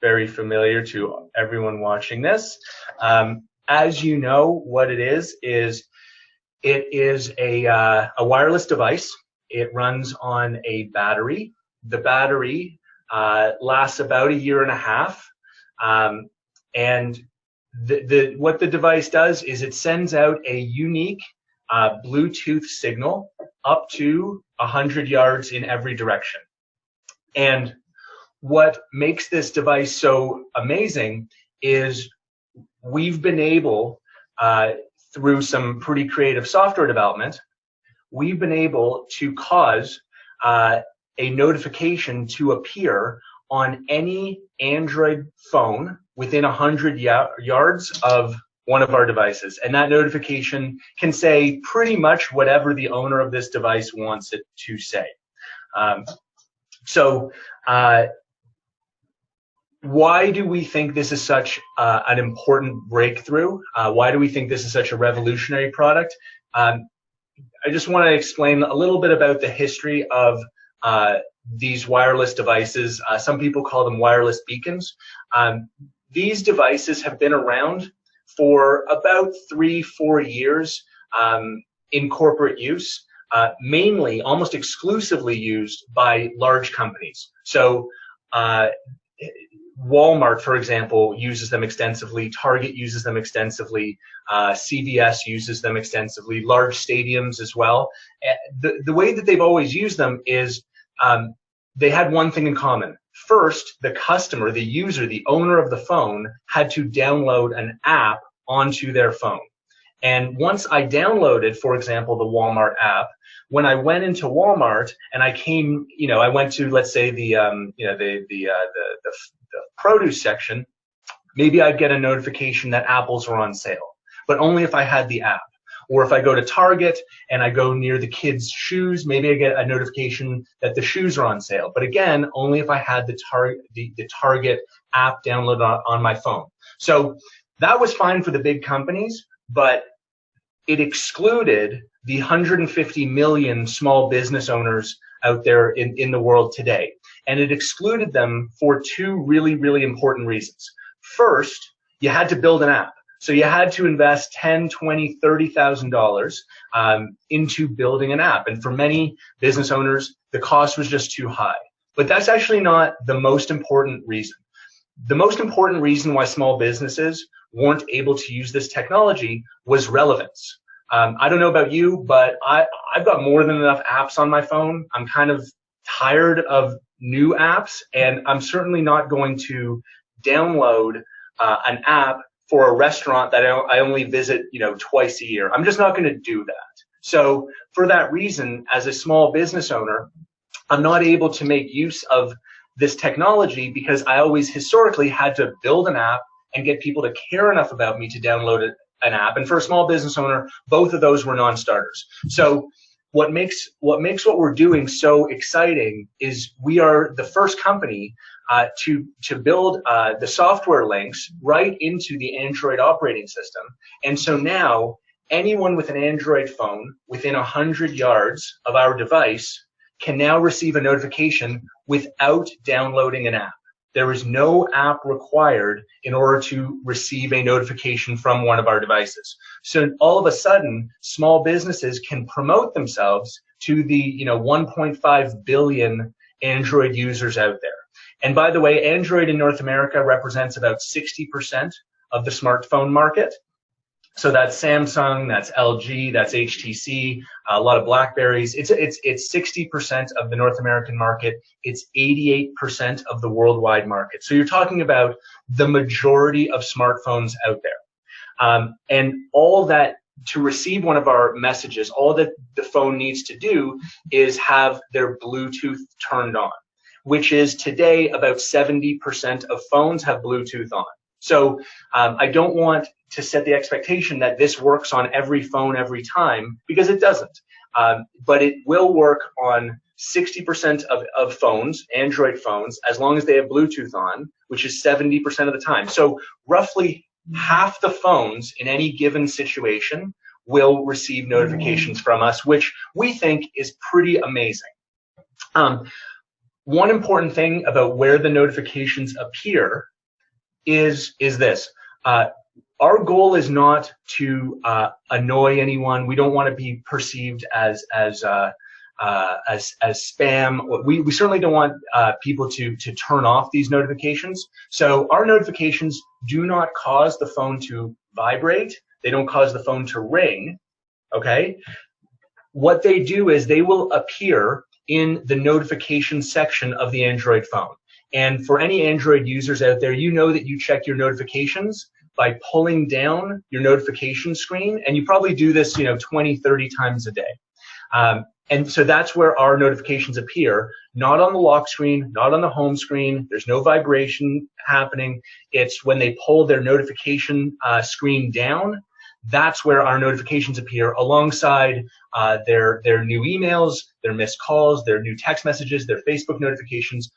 very familiar to everyone watching this. As you know, what it is it is a wireless device. It runs on a battery. The battery lasts about 1.5 years. And what the device does is it sends out a unique Bluetooth signal up to 100 yards in every direction. And what makes this device so amazing is we've been able, through some pretty creative software development, we've been able to cause a notification to appear on any Android phone within 100 yards of one of our devices. And that notification can say pretty much whatever the owner of this device wants it to say. Why do we think this is such an important breakthrough? Why do we think this is such a revolutionary product? I just want to explain a little bit about the history of these wireless devices. Some people call them wireless beacons. These devices have been around for about 3-4 years in corporate use, mainly, almost exclusively used by large companies. So Walmart, for example, uses them extensively. Target uses them extensively. CVS uses them extensively. Large stadiums as well. The way that they've always used them is they had one thing in common. First, the customer, the user, the owner of the phone had to download an app onto their phone. And once I downloaded, for example, the Walmart app, when I went into Walmart and I came, I went to, let's say, the produce section, maybe I'd get a notification that apples are on sale, but only if I had the app. Or if I go to Target and I go near the kids' shoes, maybe I get a notification that the shoes are on sale. But again, only if I had the Target app downloaded on my phone. So that was fine for the big companies, but it excluded the 150 million small business owners out there in the world today. And it excluded them for two really, really important reasons. First, you had to build an app. So you had to invest $10,000, $20,000, $30,000 into building an app. And for many business owners, the cost was just too high. But that's actually not the most important reason. The most important reason why small businesses weren't able to use this technology was relevance. I don't know about you, but I've got more than enough apps on my phone. I'm kind of tired of new apps, and I'm certainly not going to download an app for a restaurant that I only visit, twice a year. I'm just not going to do that. So for that reason, as a small business owner, I'm not able to make use of this technology because I always historically had to build an app and get people to care enough about me to download an app. And for a small business owner, both of those were non-starters. So what makes what we're doing so exciting is we are the first company to build the software links right into the Android operating system. And so now anyone with an Android phone within 100 yards of our device can now receive a notification without downloading an app. There is no app required in order to receive a notification from one of our devices. So all of a sudden, small businesses can promote themselves to the 1.5 billion Android users out there. And by the way, Android in North America represents about 60% of the smartphone market. So that's Samsung, that's LG, that's HTC, a lot of Blackberries. It's 60% of the North American market. It's 88% of the worldwide market. So you're talking about the majority of smartphones out there. And all that, to receive one of our messages, all that the phone needs to do is have their Bluetooth turned on, which is today about 70% of phones have Bluetooth on. So I don't want to set the expectation that this works on every phone every time, because it doesn't. But it will work on 60% of phones, Android phones, as long as they have Bluetooth on, which is 70% of the time. So roughly half the phones in any given situation will receive notifications from us, which we think is pretty amazing. one important thing about where the notifications appear is this. Our goal is not to annoy anyone. We don't want to be perceived as spam. We certainly don't want people to turn off these notifications. So our notifications do not cause the phone to vibrate. They don't cause the phone to ring. Okay. What they do is they will appear in the notification section of the Android phone. And for any Android users out there, you know that you check your notifications by pulling down your notification screen, and you probably do this, 20, 30 times a day. And so that's where our notifications appear, not on the lock screen, not on the home screen. There's no vibration happening. It's when they pull their notification screen down, that's where our notifications appear alongside their new emails, their missed calls, their new text messages, their Facebook notifications.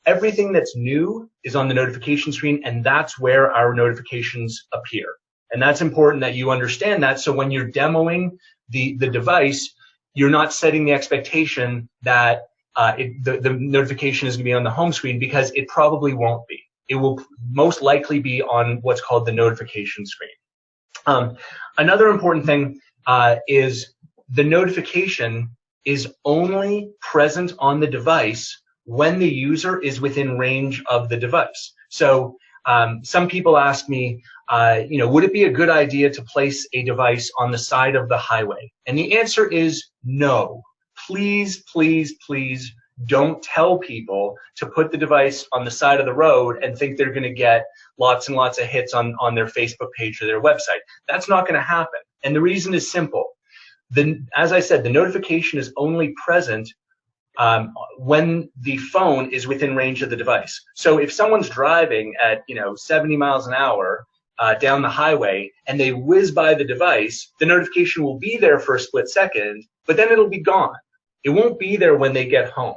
Everything that's new is on the notification screen, and that's where our notifications appear. And that's important that you understand that. So when you're demoing the device, you're not setting the expectation that the notification is going to be on the home screen, because it probably won't be. It will most likely be on what's called the notification screen. Another important thing is the notification is only present on the device when the user is within range of the device. So some people ask me, would it be a good idea to place a device on the side of the highway? And the answer is no. Please, please, please don't tell people to put the device on the side of the road and think they're going to get lots and lots of hits on their Facebook page or their website. That's not going to happen. And the reason is simple. As I said, the notification is only present when the phone is within range of the device. So if someone's driving at 70 miles an hour down the highway and they whiz by the device, the notification will be there for a split second, but then it'll be gone. It won't be there when they get home.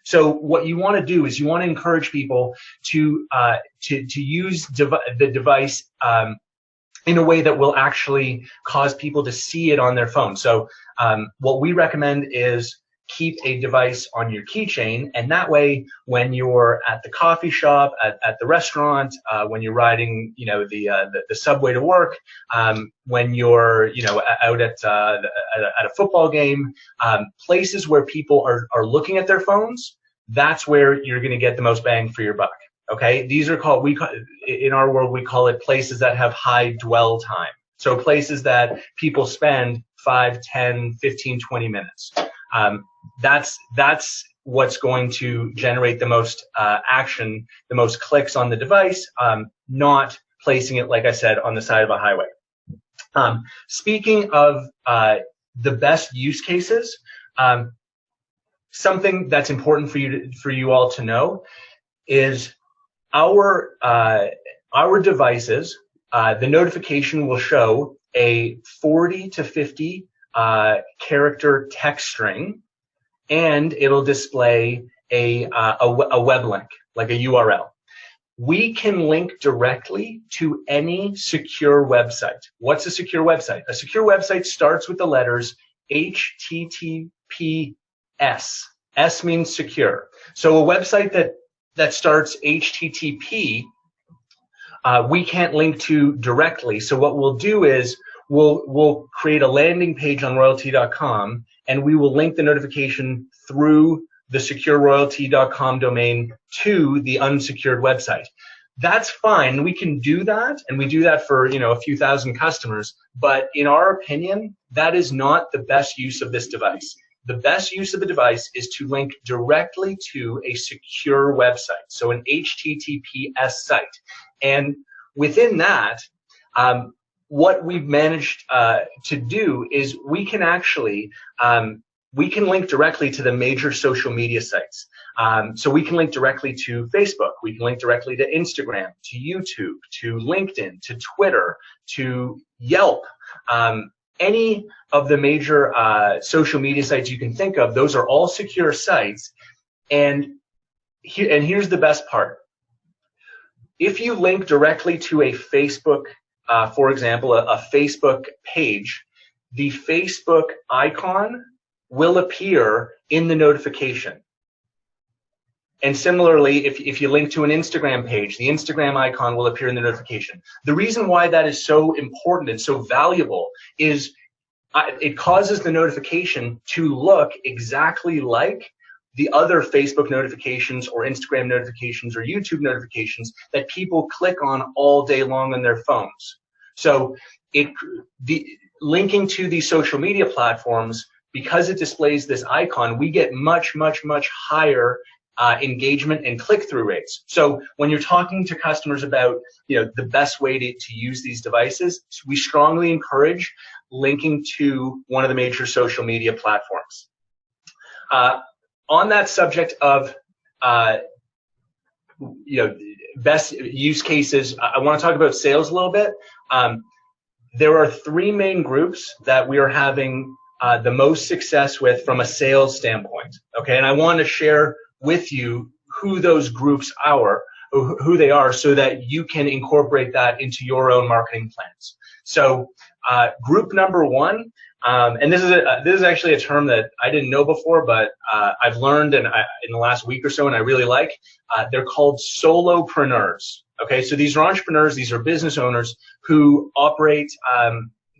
So what you want to do is you want to encourage people to use the device in a way that will actually cause people to see it on their phone. So what we recommend is keep a device on your keychain, and that way when you're at the coffee shop, at the restaurant, when you're riding the subway to work, when you're out at a football game, places where people are looking at their phones, that's where you're going to get the most bang for your buck. Okay, these are called, in our world we call it places that have high dwell time. So places that people spend 5, 10, 15, 20 minutes. That's what's going to generate the most action, the most clicks on the device, not placing it, like I said, on the side of a highway. Speaking of the best use cases, something that's important for you all to know is our devices, the notification will show a 40 to 50 character text string, and it'll display a web link, like a URL. We can link directly to any secure website. What's a secure website? A secure website starts with the letters HTTPS. S means secure. So a website that starts HTTP, we can't link to directly. So what we'll do is we'll create a landing page on royalty.com, and we will link the notification through the secureroyalty.com domain to the unsecured website. That's fine. We can do that, and we do that for a few thousand customers. But in our opinion, that is not the best use of this device. The best use of the device is to link directly to a secure website, so an HTTPS site. And within that, what we've managed to do is we can actually we can link directly to the major social media sites. So we can link directly to Facebook, we can link directly to Instagram, to YouTube, to LinkedIn, to Twitter, to Yelp. Any of the major social media sites you can think of, those are all secure sites. And here's the best part. If you link directly to a Facebook, for example, a Facebook page, the Facebook icon will appear in the notification. And similarly, if you link to an Instagram page, the Instagram icon will appear in the notification. The reason why that is so important and so valuable is it causes the notification to look exactly like the other Facebook notifications or Instagram notifications or YouTube notifications that people click on all day long on their phones. So linking to these social media platforms, because it displays this icon, we get much, much, much higher engagement and click-through rates. So when you're talking to customers about the best way to use these devices, we strongly encourage linking to one of the major social media platforms. On that subject of best use cases, I want to talk about sales a little bit. There are three main groups that we are having the most success with from a sales standpoint. Okay, and I want to share with you who those groups are, who they are, so that you can incorporate that into your own marketing plans. So group number one, and this is actually a term that I didn't know before, but I've learned in the last week or so, and I really like. They're called solopreneurs. Okay, so these are entrepreneurs, these are business owners who operate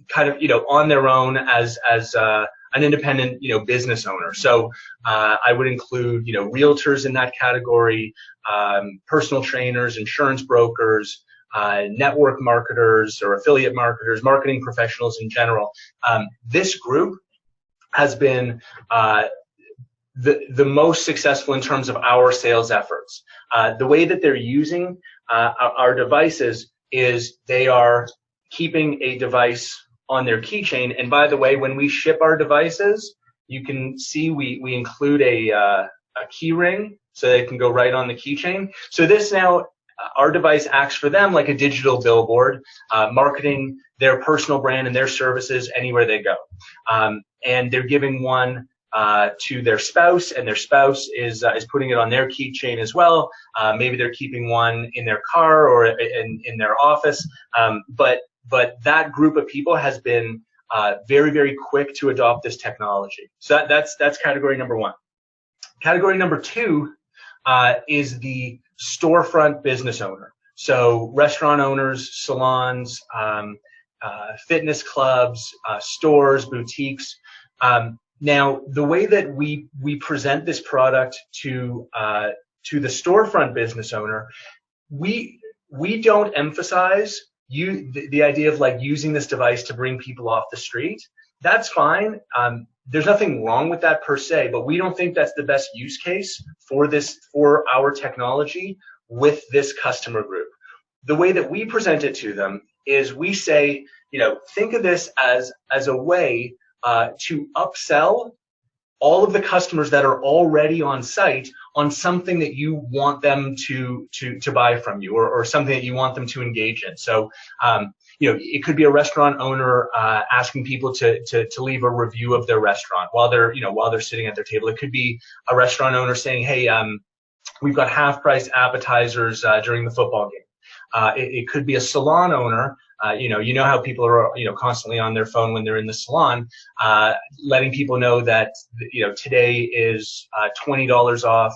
kind of on their own as an independent business owner. So I would include realtors in that category, personal trainers, insurance brokers, network marketers or affiliate marketers, marketing professionals in general. This group has been the most successful in terms of our sales efforts. The way that they're using our devices is they are keeping a device on their keychain. And by the way, when we ship our devices, you can see we include a key ring so they can go right on the keychain. So this now, our device acts for them like a digital billboard, marketing their personal brand and their services anywhere they go. And they're giving one to their spouse, and their spouse is putting it on their keychain as well. Maybe they're keeping one in their car or in their office. But that group of people has been very, very quick to adopt this technology. So that's category number one. Category number two is the storefront business owner. So restaurant owners, salons, fitness clubs, stores, boutiques. Now, the way that we present this product to the storefront business owner, we don't emphasize the idea of like using this device to bring people off the street. That's fine. There's nothing wrong with that per se, but we don't think that's the best use case for our technology with this customer group. The way that we present it to them is we say, think of this as a way to upsell all of the customers that are already on site on something that you want them to buy from you, or something that you want them to engage in. So, it could be a restaurant owner asking people to leave a review of their restaurant while they're sitting at their table. It could be a restaurant owner saying, hey, we've got half-price appetizers during the football game. It could be a salon owner. You know how people are constantly on their phone when they're in the salon, letting people know that today is $20 off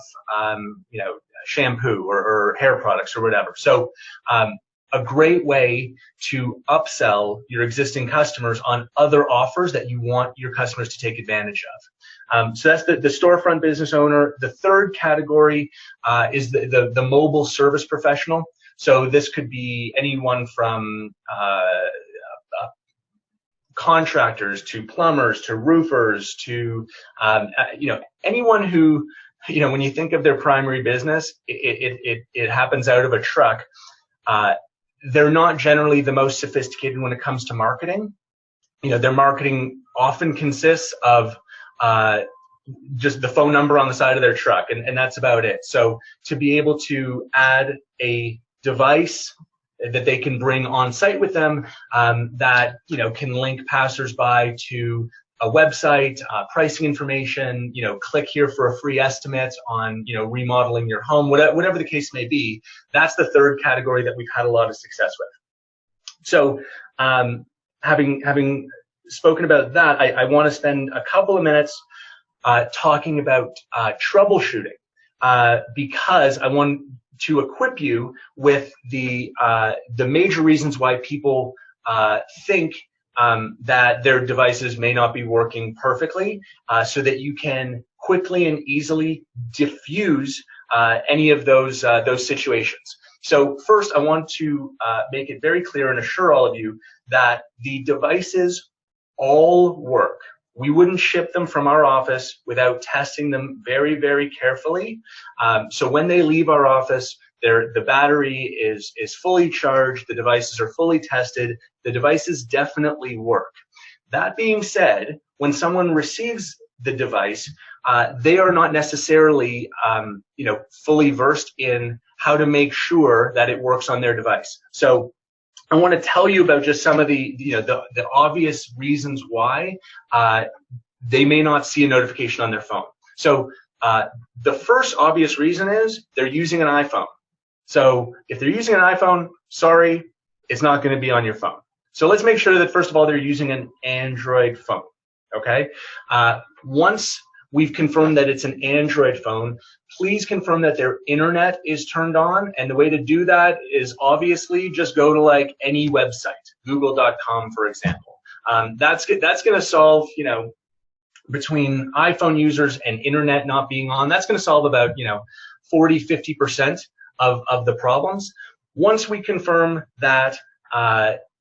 shampoo or hair products or whatever. So a great way to upsell your existing customers on other offers that you want your customers to take advantage of. So that's the storefront business owner. The third category is the mobile service professional. So this could be anyone from contractors to plumbers to roofers to anyone who when you think of their primary business, it happens out of a truck. They're not generally the most sophisticated when it comes to marketing. Their marketing often consists of just the phone number on the side of their truck, and that's about it. So to be able to add a device that they can bring on site with them that can link passersby to a website, pricing information, click here for a free estimate on remodeling your home, whatever the case may be. That's the third category that we've had a lot of success with. So having spoken about that, I want to spend a couple of minutes talking about troubleshooting. because I want to equip you with the major reasons why people think that their devices may not be working perfectly, so that you can quickly and easily diffuse any of those situations. So first, I want to make it very clear and assure all of you that the devices all work. We wouldn't ship them from our office without testing them very, very carefully. So when they leave our office, the battery is fully charged, the devices are fully tested, the devices definitely work. That being said, when someone receives the device, they are not necessarily fully versed in how to make sure that it works on their device. So I want to tell you about just some of the obvious reasons why they may not see a notification on their phone. So the first obvious reason is they're using an iPhone. So if they're using an iPhone, sorry, it's not going to be on your phone. So let's make sure that first of all they're using an Android phone. Okay. Once we've confirmed that it's an Android phone, please confirm that their internet is turned on. And the way to do that is obviously just go to like any website, google.com, for example. That's going to solve, between iPhone users and internet not being on, that's going to solve about, 40, 50% of the problems. Once we confirm that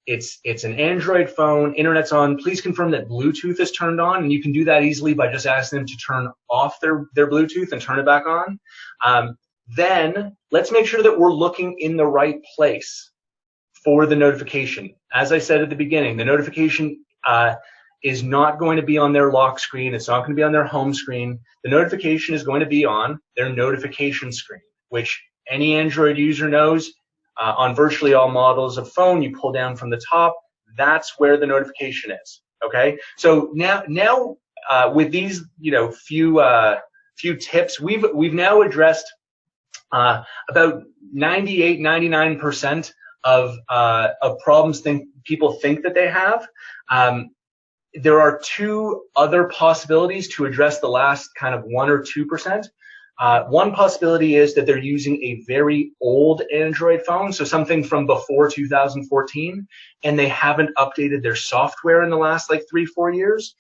it's an Android phone, internet's on, please confirm that Bluetooth is turned on, and you can do that easily by just asking them to turn off their Bluetooth and turn it back on. Then let's make sure that we're looking in the right place for the notification. As I said at the beginning, the notification is not going to be on their lock screen. It's not going to be on their home screen. The notification is going to be on their notification screen, which any Android user knows. On virtually all models of phone, you pull down from the top. That's where the notification is. Okay. So now with these few tips, we've now addressed about 98, 99% of problems people think that they have. There are two other possibilities to address the last kind of 1 or 2%. One possibility is that they're using a very old Android phone, so something from before 2014, and they haven't updated their software in the last like 3-4 years.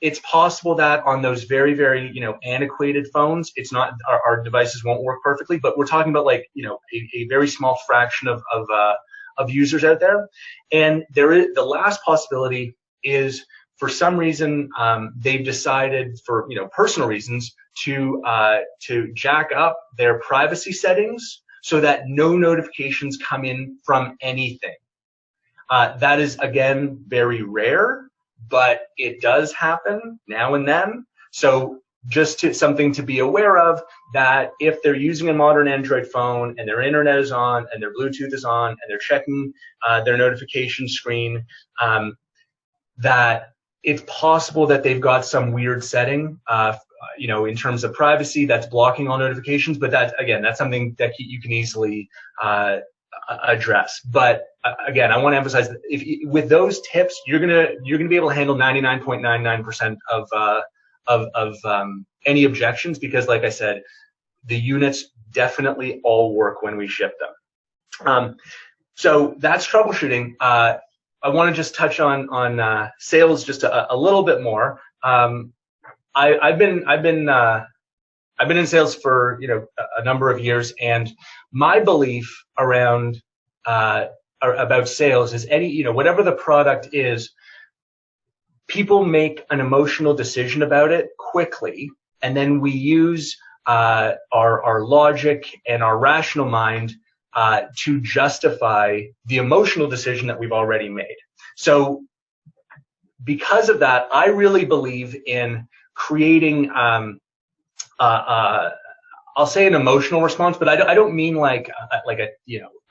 It's possible that on those very, very antiquated phones, it's not our devices won't work perfectly, but we're talking about like a very small fraction of users out there. And the last possibility is, for some reason, they've decided, for personal reasons, to jack up their privacy settings so that no notifications come in from anything. That is, again, very rare, but it does happen now and then. So just something to be aware of, that if they're using a modern Android phone and their internet is on and their Bluetooth is on and they're checking their notification screen, that it's possible that they've got some weird setting, in terms of privacy that's blocking all notifications. But that's something that you can easily address. But again, I want to emphasize that with those tips, you're gonna be able to handle 99.99% of any objections, because, like I said, the units definitely all work when we ship them. So that's troubleshooting. I want to just touch on sales just a little bit more. I've been in sales for a number of years, and my belief around about sales is whatever the product is, people make an emotional decision about it quickly, and then we use our logic and our rational mind to justify the emotional decision that we've already made. So because of that, I really believe in creating, I'll say an emotional response, but I don't mean like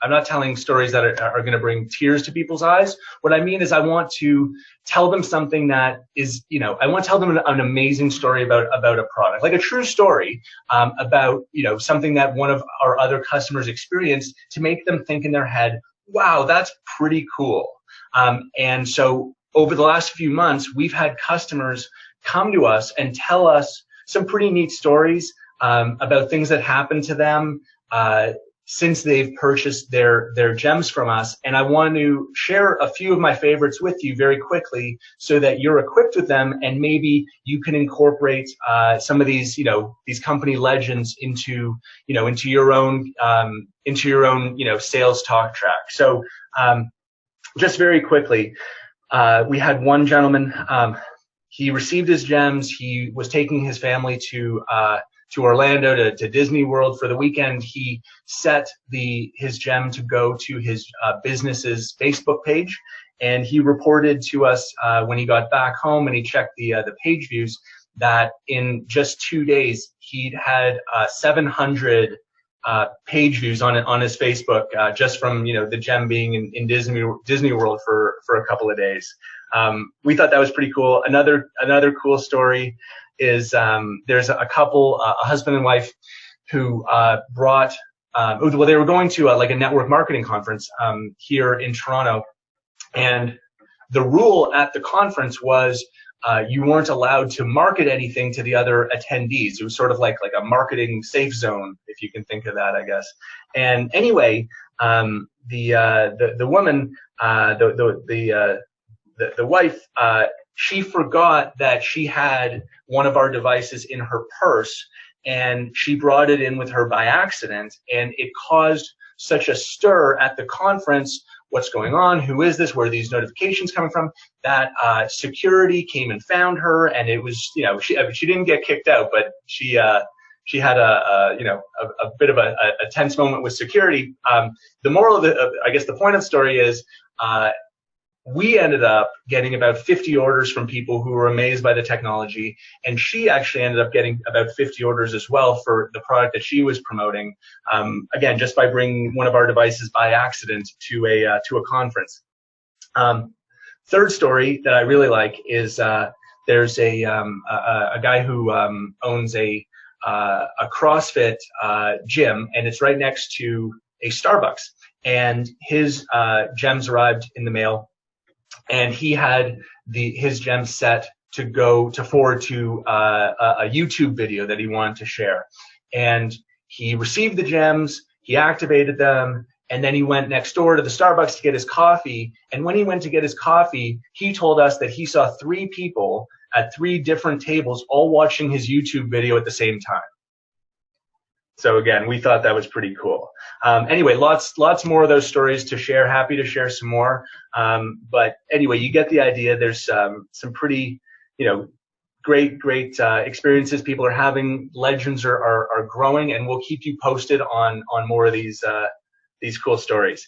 I'm not telling stories that are going to bring tears to people's eyes. What I mean is I want to tell them something that is, I want to tell them an amazing story about a product, like a true story about, something that one of our other customers experienced, to make them think in their head, wow, that's pretty cool. And so over the last few months, we've had customers come to us and tell us some pretty neat stories about things that happened to them since they've purchased their gems from us. And I want to share a few of my favorites with you very quickly so that you're equipped with them, and maybe you can incorporate some of these, these company legends into your own sales talk track. So just very quickly, we had one gentleman, he received his gems. He was taking his family to Orlando, to Disney World for the weekend. He set his gem to go to his business's Facebook page, and he reported to us when he got back home and he checked the page views that in just 2 days he'd had 700 page views on his Facebook just from the gem being in Disney World for a couple of days. We thought that was pretty cool. Another cool story is there's a couple, a husband and wife, who brought, well, they were going to like a network marketing conference here in Toronto, and the rule at the conference was you weren't allowed to market anything to the other attendees. It was sort of like a marketing safe zone, if you can think of that, I guess. And anyway, the woman, the wife, she forgot that she had one of our devices in her purse, and she brought it in with her by accident, and it caused such a stir at the conference. What's going on? Who is this? Where are these notifications coming from? That security came and found her, and it was, she didn't get kicked out, but she had a bit of a tense moment with security. The moral of I guess the point of the story is, we ended up getting about 50 orders from people who were amazed by the technology, and she actually ended up getting about 50 orders as well for the product that she was promoting, again, just by bringing one of our devices by accident to a conference. Third story that I really like is there's a guy who owns a CrossFit gym, and it's right next to a Starbucks, and his gems arrived in the mail. And he had his gems set to forward to a YouTube video that he wanted to share. And he received the gems, he activated them, and then he went next door to the Starbucks to get his coffee. And when he went to get his coffee, he told us that he saw 3 people at 3 different tables all watching his YouTube video at the same time. So again, we thought that was pretty cool. Anyway, lots more of those stories to share. Happy to share some more. But anyway, you get the idea. There's some pretty, great experiences people are having. Legends are growing, and we'll keep you posted on more of these cool stories.